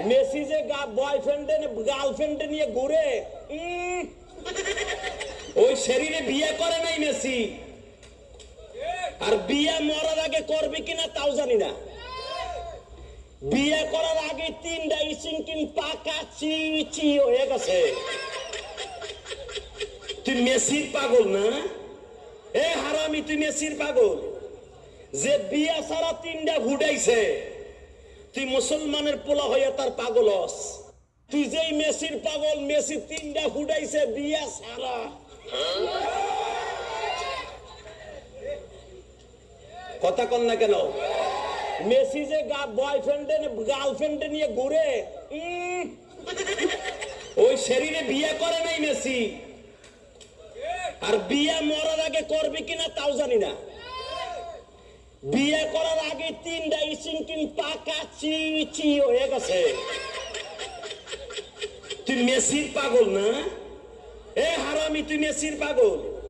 Messi যে boyfriend girlfriend নিয়ে ঘুরে, ওই শরীরে বিয়ে করে নাই মেসি। আর বিয়ে মরার আগে করবে কিনা তাও জানি না। বিয়ে করার আগে 3টা ইসিংকিং পাকা চি হয়ে গেছে। তুই মেসির পাগল না? এ হারামি, তুই মেসির পাগল যে বিয়ে ছাড়া 3টা ঘুটাইছে। তুই মুসলমানের পোলা হইয়া তার পাগল হস। তুই যেই মেসির পাগল, মেসি 3টা ঘুটাইছে বিয়ে ছাড়া। কথা কন না কেন? মেসি যে বয়ফ্রেন্ড গার্লফ্রেন্ড নিয়ে ঘুরে, ওই শরীরে বিয়ে করে নাই মেসি। আর বিয়ে মরার আগে করবে কিনা তাও জানি না। বিয়ে করার আগে 3টা ইসিংকিং পাকা চি হয়ে গেছে। তুই মেসির পাগল না? এ হারামি, তুই মেসির পাগল।